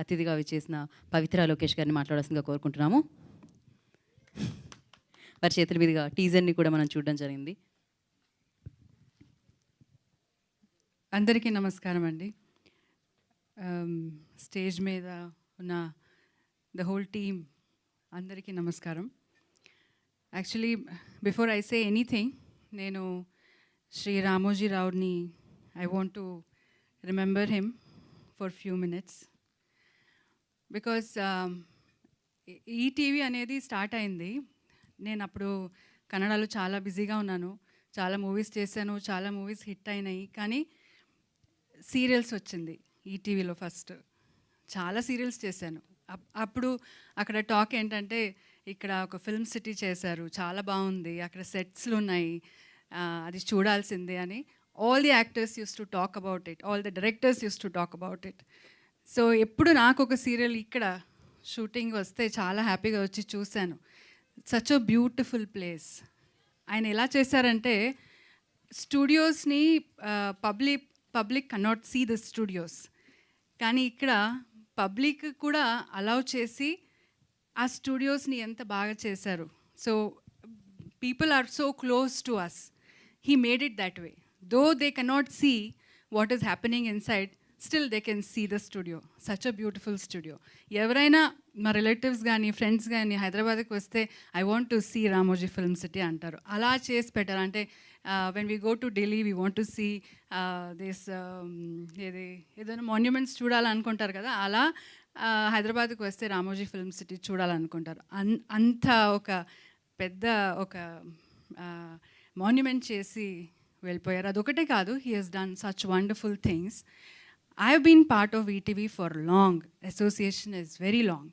అతిథిగా విచ్చేసిన పవిత్ర లోకేష్ గారిని మాట్లాడాల్సిందిగా కోరుకుంటున్నాము. వారి చేతుల మీదుగా టీజర్ని కూడా మనం చూడడం జరిగింది. అందరికీ నమస్కారం అండి. స్టేజ్ మీద ఉన్న ద హోల్ టీమ్ అందరికీ నమస్కారం. Actually before I say anything, నేను శ్రీ రామోజీ రావుని I want to remember him for few minutes. Because ETV అనేది స్టార్ట్ అయింది, నేను అప్పుడు కన్నడలో చాలా బిజీగా ఉన్నాను, చాలా మూవీస్ చేశాను, చాలా మూవీస్ హిట్ అయినాయి. కానీ సీరియల్స్ వచ్చింది ఈటీవీలో ఫస్ట్, చాలా సీరియల్స్ చేశాను. అప్పుడు అక్కడ టాక్ ఏంటంటే ఇక్కడ ఒక ఫిల్మ్ సిటీ చేశారు, చాలా బాగుంది, అక్కడ సెట్స్లు ఉన్నాయి, అది చూడాల్సిందే అని all the actors use to talk about it, all the directors use to talk about it. So ఎప్పుడు నాకు ఒక సీరియల్ ఇక్కడ షూటింగ్ వస్తే చాలా హ్యాపీగా వచ్చి చూశాను. Such a beautiful place. ఆయన ఎలా చేశారంటే స్టూడియోస్ని public cannot see the studios, కానీ ఇక్కడ పబ్లిక్ కూడా అలౌ చేసి ఆ స్టూడియోస్ని ఎంత బాగా చేశారు. So people are so close to us. He made it that way. Though they cannot see what is happening inside, still they can see the studio. Such a beautiful studio. ఎవరైనా మా relatives కానీ friends కానీ హైదరాబాద్కి వస్తే I want to see Ramoji film city అంటారు. అలా చేసి పెట్టారు. అంటే when we go to Delhi we want to see this ఏదైనా మాన్యుమెంట్స్ చూడాలనుకుంటారు కదా, అలా హైదరాబాద్కి వస్తే రామోజీ ఫిల్మ్ సిటీ చూడాలనుకుంటారు. అంత ఒక పెద్ద ఒక మాన్యుమెంట్ చేసి వెళ్ళిపోయారు. అదొకటే కాదు, he has done such wonderful things. I have been part of ETV for long. Association is very long.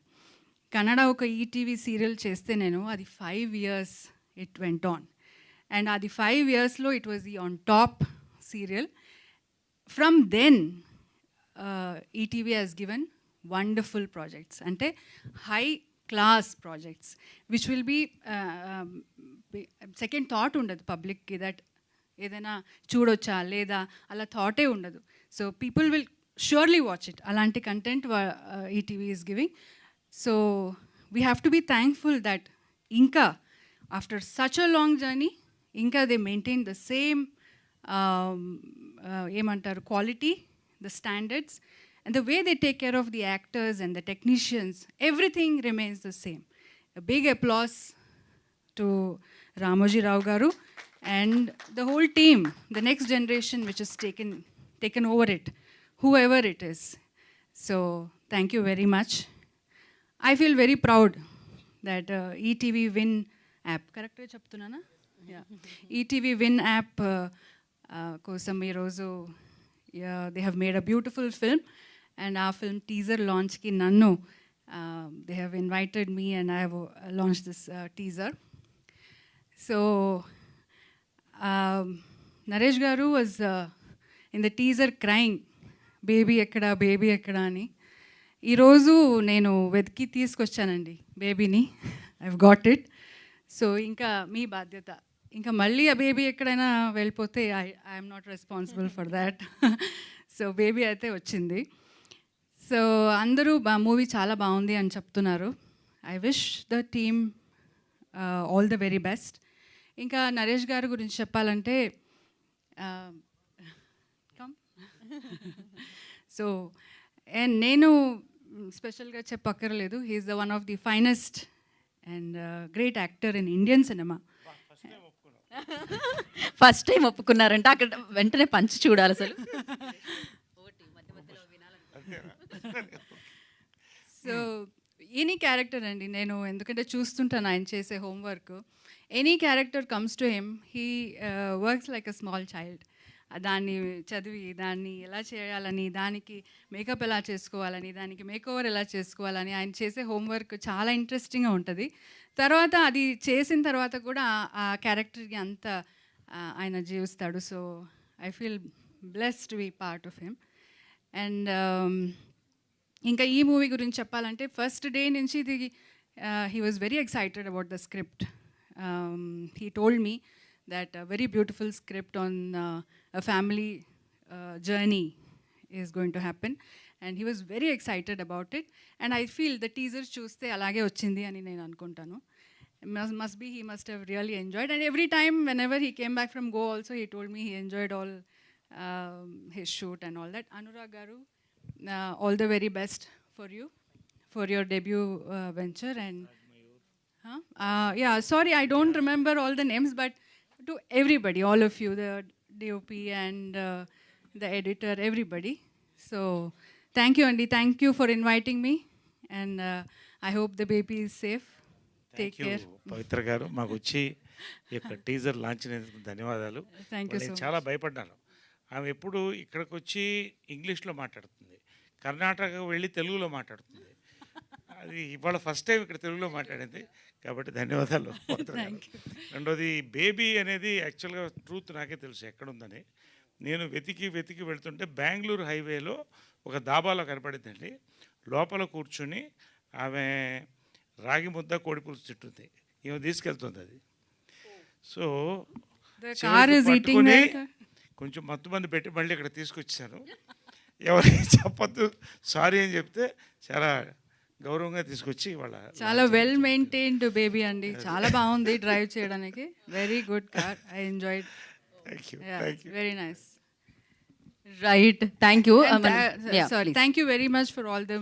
Kannada oka ETV serial cheste nenu adi 5 years it went on. And adi 5 years lo it was the on top serial. From then ETV has given wonderful projects, ante high class projects which will be second thought undadu public ki that ఏదైనా చూడొచ్చా లేదా అలా థాటే ఉండదు. So people will surely watch it. అలాంటి content ETV is giving. So we have to be thankful that ఇంకా after such a long journey ఇంకా they maintain the same ఏమంటారు quality, the standards and the way they take care of the actors and the technicians. Everything remains the same. Big applause to Ramoji Rao garu and the whole team, the next generation which has taken over it, whoever it is. So thank you very much. I feel very proud that ETV Win app, correct ga cheptunana? Yeah. ETV Win app kosam ee roju they have made a beautiful film, and our film teaser launch ki nannu they have invited me and I have launched this teaser. So Naresh garu was in the teaser crying, baby ekkada ani. Ee roju nenu vedki teesకొచ్చానండి బేబీని. I've got it. So ఇంకా మీ బాధ్యత. ఇంకా మళ్ళీ ఆ baby ఎక్కడైనా వెళ్ళిపోతే I am not responsible for that. So baby అయితే వచ్చింది. సో అందరూ మూవీ చాలా బాగుంది అని చెప్తున్నారు. I wish the team all the very best. ఇంకా నరేష్ గారి గురించి చెప్పాలంటే సో అండ్ నేను స్పెషల్గా చెప్పక్కర్లేదు, he is the one of the finest and great actor in Indian cinema. First time ఒప్పుకున్నారంటే అక్కడ వెంటనే పంచి చూడాలి అసలు. సో ఎనీ క్యారెక్టర్ అండి, నేను ఎందుకంటే చూస్తుంటాను ఆయన చేసే homework. Any character comes to him, he works like a small child. దాన్ని చదివి దాన్ని ఎలా చేయాలని, దానికి మేకప్ ఎలా చేసుకోవాలని, దానికి మేకోవర్ ఎలా చేసుకోవాలని ఆయన చేసే హోంవర్క్ చాలా ఇంట్రెస్టింగ్గా ఉంటుంది. తర్వాత అది చేసిన తర్వాత కూడా ఆ క్యారెక్టర్కి అంత ఆయన జీవిస్తాడు. So I feel blessed to be part of him. And ఇంకా ఈ మూవీ గురించి చెప్పాలంటే ఫస్ట్ డే నుంచి ఇది he was very excited about the script. He told me that a very beautiful script on a family journey is going to happen. And he was very excited about it and I feel the teaser చూస్తే అలాగే వచ్చింది అని నేను అనుకుంటాను. He must have really enjoyed, and every time whenever he came back from Go also he told me he enjoyed all his shoot and all that. Anurag garu, all the very best for you for your debut venture. And yeah, sorry I don't remember all the names, but to everybody, all of you, the DOP and the editor, everybody. So thank you Andy, thank you for inviting me, and I hope the baby is safe. Thank you Pavitra garu, మాకు వచ్చి ఈ యొక్క teaser launch అయినందుకు ధన్యవాదాలు. Thank you so నేను much. చాలా భయపడ్డాను. ఆమె ఎప్పుడు ఇక్కడికి వచ్చి ఇంగ్లీష్లో మాట్లాడుతుంది, కర్ణాటక వెళ్ళి తెలుగులో మాట్లాడుతుంది. అది ఇవాళ ఫస్ట్ టైం ఇక్కడ తెలుగులో మాట్లాడింది, కాబట్టి ధన్యవాదాలు పవిత్ర గారు. రెండోది బేబీ అనేది యాక్చువల్గా ట్రూత్ నాకే తెలుసు ఎక్కడుందని. నేను వెతికి వెళ్తుంటే బెంగళూరు హైవేలో ఒక దాబాలో కనపడిందండి. లోపల కూర్చుని ఆమె రాగి ముద్ద కోడి పులుసు తింటుంది, ఈమె తీసుకెళ్తుంది అది. So The car is eating that. కొంచెం మత్తు మంది పెట్టి మళ్ళీ ఇక్కడ తీసుకొచ్చాను. ఎవరికి చెప్పొద్దు సారీ అని చెప్తే చాలా గౌరవంగా తీసుకొచ్చి వాళ్ళ చాలా వెల్ మెయింటైన్డ్ బేబీ అండి, చాలా బాగుంది డ్రైవ్ చేయడానికి. Very good car, I enjoyed. Thank you very nice. Right, thank you. Sorry, thank you very much for all the